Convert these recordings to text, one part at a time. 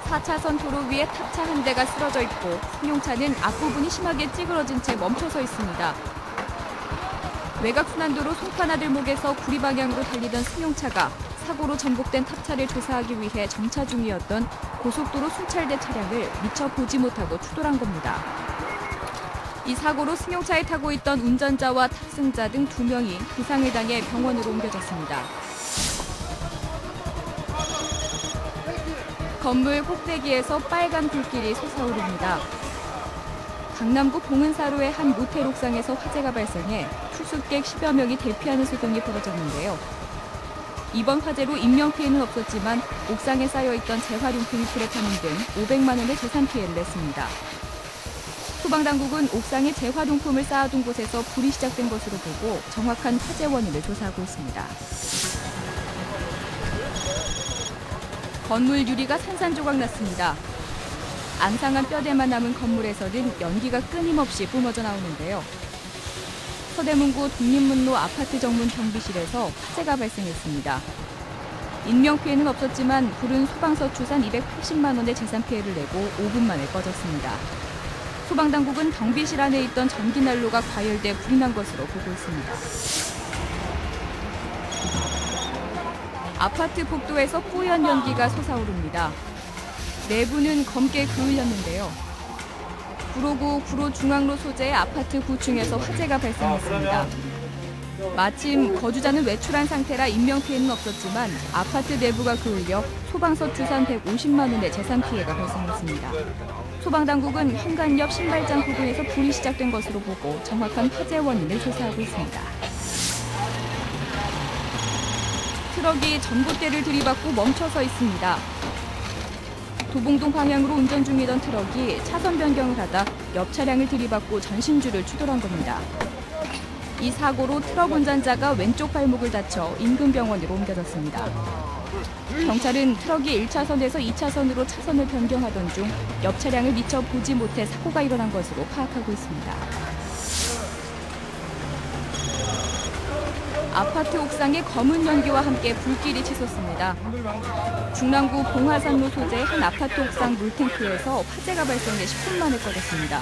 4차선 도로 위에 탑차 한 대가 쓰러져 있고 승용차는 앞부분이 심하게 찌그러진 채 멈춰서 있습니다. 외곽순환도로 송파나들목에서 구리 방향으로 달리던 승용차가 사고로 전복된 탑차를 조사하기 위해 정차 중이었던 고속도로 순찰대 차량을 미처 보지 못하고 추돌한 겁니다. 이 사고로 승용차에 타고 있던 운전자와 탑승자 등 2명이 부상을 당해 병원으로 옮겨졌습니다. 건물 꼭대기에서 빨간 불길이 솟아오릅니다. 강남구 봉은사로의 한 모텔 옥상에서 화재가 발생해 투숙객 10여 명이 대피하는 소동이 벌어졌는데요. 이번 화재로 인명피해는 없었지만 옥상에 쌓여있던 재활용품이 불에 타는 등 500만 원의 재산 피해를 냈습니다. 소방당국은 옥상에 재활용품을 쌓아둔 곳에서 불이 시작된 것으로 보고 정확한 화재 원인을 조사하고 있습니다. 건물 유리가 산산조각 났습니다. 앙상한 뼈대만 남은 건물에서는 연기가 끊임없이 뿜어져 나오는데요. 서대문구 독립문로 아파트 정문 경비실에서 화재가 발생했습니다. 인명피해는 없었지만 불은 소방서 추산 280만 원의 재산 피해를 내고 5분 만에 꺼졌습니다. 소방당국은 경비실 안에 있던 전기난로가 과열돼 불이 난 것으로 보고 있습니다. 아파트 복도에서 뿌연 연기가 솟아오릅니다. 내부는 검게 그을렸는데요. 구로구 구로중앙로 소재의 아파트 9층에서 화재가 발생했습니다. 마침 거주자는 외출한 상태라 인명피해는 없었지만 아파트 내부가 그을려 소방서 추산 150만 원의 재산 피해가 발생했습니다. 소방당국은 현관 옆 신발장 부근에서 불이 시작된 것으로 보고 정확한 화재 원인을 조사하고 있습니다. 트럭이 전봇대를 들이받고 멈춰서 있습니다. 도봉동 방향으로 운전 중이던 트럭이 차선 변경을 하다 옆 차량을 들이받고 전신주를 추돌한 겁니다. 이 사고로 트럭 운전자가 왼쪽 발목을 다쳐 인근 병원으로 옮겨졌습니다. 경찰은 트럭이 1차선에서 2차선으로 차선을 변경하던 중 옆 차량을 미처 보지 못해 사고가 일어난 것으로 파악하고 있습니다. 아파트 옥상에 검은 연기와 함께 불길이 치솟습니다. 중랑구 봉화산로 소재의 한 아파트 옥상 물탱크에서 화재가 발생해 10분 만에 꺼졌습니다.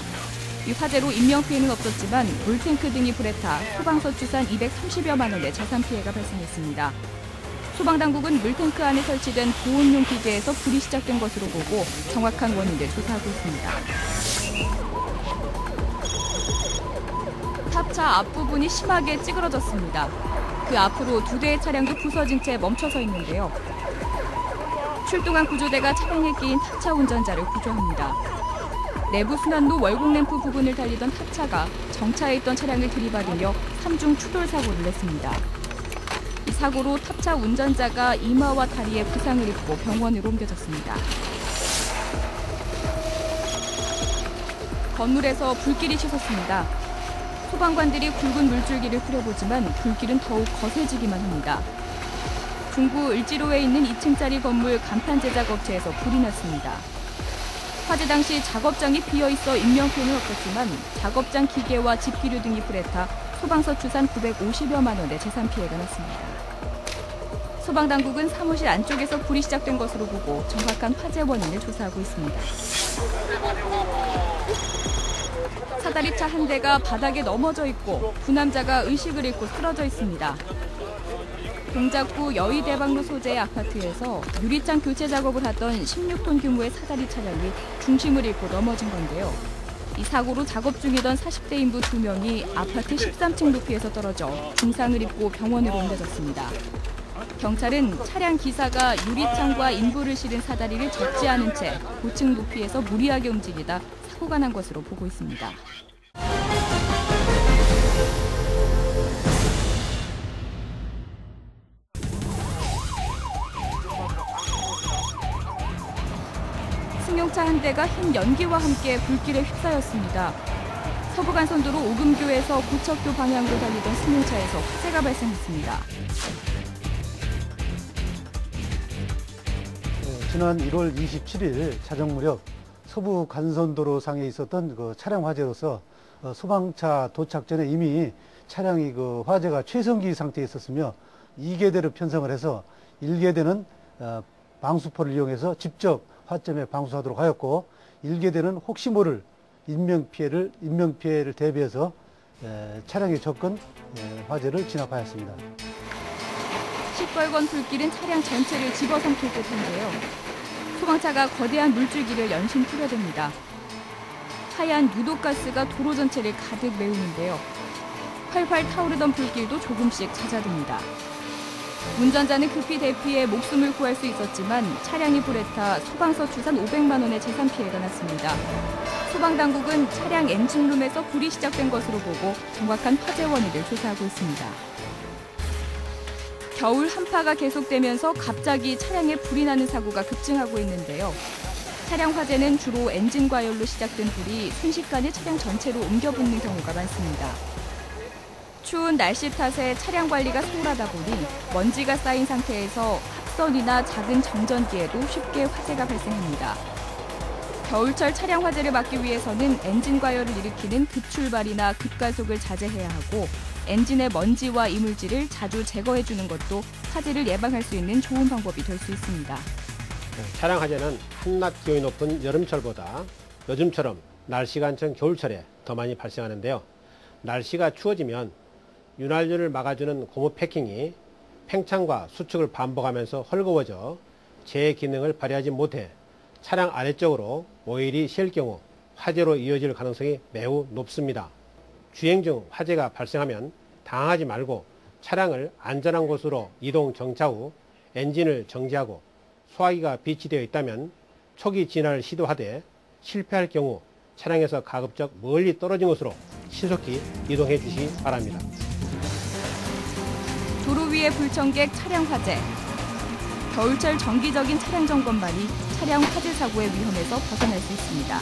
이 화재로 인명피해는 없었지만 물탱크 등이 불에 타 소방서 추산 230여만 원의 재산 피해가 발생했습니다. 소방당국은 물탱크 안에 설치된 보온용 기계에서 불이 시작된 것으로 보고 정확한 원인을 조사하고 있습니다. 탑차 앞부분이 심하게 찌그러졌습니다. 그 앞으로 2대의 차량도 부서진 채 멈춰서 있는데요. 출동한 구조대가 차량에 끼인 탑차 운전자를 구조합니다. 내부 순환로 월곡램프 부근을 달리던 탑차가 정차해 있던 차량을 들이받으며 3중 추돌 사고를 냈습니다. 이 사고로 탑차 운전자가 이마와 다리에 부상을 입고 병원으로 옮겨졌습니다. 건물에서 불길이 치솟습니다. 소방관들이 굵은 물줄기를 뿌려보지만 불길은 더욱 거세지기만 합니다. 중구 을지로에 있는 2층짜리 건물 간판 제작 업체에서 불이 났습니다. 화재 당시 작업장이 비어있어 인명피해는 없었지만 작업장 기계와 집기류 등이 불에 타 소방서 추산 950여만 원의 재산 피해가 났습니다. 소방당국은 사무실 안쪽에서 불이 시작된 것으로 보고 정확한 화재 원인을 조사하고 있습니다. 사다리차 한 대가 바닥에 넘어져 있고 부남자가 의식을 잃고 쓰러져 있습니다. 동작구 여의대방로 소재의 아파트에서 유리창 교체 작업을 하던 16톤 규모의 사다리 차량이 중심을 잃고 넘어진 건데요. 이 사고로 작업 중이던 40대 인부 2명이 아파트 13층 높이에서 떨어져 중상을 입고 병원으로 옮겨졌습니다. 경찰은 차량 기사가 유리창과 인부를 실은 사다리를 접지 않은 채 고층 높이에서 무리하게 움직이다 사고가 난 것으로 보고 있습니다. 승용차 한 대가 흰 연기와 함께 불길에 휩싸였습니다. 서부간선도로 오금교에서 고척교 방향으로 달리던 승용차에서 화재가 발생했습니다. 지난 1월 27일 자정 무렵 서부간선도로상에 있었던 그 차량 화재로서 소방차 도착 전에 이미 차량이 그 화재가 최성기 상태에 있었으며 2계대로 편성을 해서 1계대는 방수포를 이용해서 직접 화점에 방수하도록 하였고, 일계대는 혹시 모를 인명피해를 대비해서 차량에 접근 화재를 진압하였습니다. 시뻘건 불길은 차량 전체를 집어삼킬 듯한데요. 소방차가 거대한 물줄기를 연신 뿌려댑니다. 하얀 유독가스가 도로 전체를 가득 메우는데요. 활활 타오르던 불길도 조금씩 잦아듭니다. 운전자는 급히 대피해 목숨을 구할 수 있었지만 차량이 불에 타 소방서 추산 500만 원의 재산 피해가 났습니다. 소방당국은 차량 엔진룸에서 불이 시작된 것으로 보고 정확한 화재 원인을 조사하고 있습니다. 겨울 한파가 계속되면서 갑자기 차량에 불이 나는 사고가 급증하고 있는데요. 차량 화재는 주로 엔진 과열로 시작된 불이 순식간에 차량 전체로 옮겨 붙는 경우가 많습니다. 추운 날씨 탓에 차량 관리가 소홀하다 보니 먼지가 쌓인 상태에서 합선이나 작은 정전기에도 쉽게 화재가 발생합니다. 겨울철 차량 화재를 막기 위해서는 엔진 과열을 일으키는 급출발이나 급가속을 자제해야 하고 엔진의 먼지와 이물질을 자주 제거해주는 것도 화재를 예방할 수 있는 좋은 방법이 될 수 있습니다. 차량 화재는 한낮 기온이 높은 여름철보다 요즘처럼 날씨가 한창 겨울철에 더 많이 발생하는데요. 날씨가 추워지면 윤활유를 막아주는 고무 패킹이 팽창과 수축을 반복하면서 헐거워져 제 기능을 발휘하지 못해 차량 아래쪽으로 오일이 셀 경우 화재로 이어질 가능성이 매우 높습니다. 주행 중 화재가 발생하면 당황하지 말고 차량을 안전한 곳으로 이동 정차 후 엔진을 정지하고 소화기가 비치되어 있다면 초기 진화를 시도하되 실패할 경우 차량에서 가급적 멀리 떨어진 곳으로 신속히 이동해 주시기 바랍니다. 도로 위의 불청객 차량 화재. 겨울철 정기적인 차량 점검만이 차량 화재 사고의 위험에서 벗어날 수 있습니다.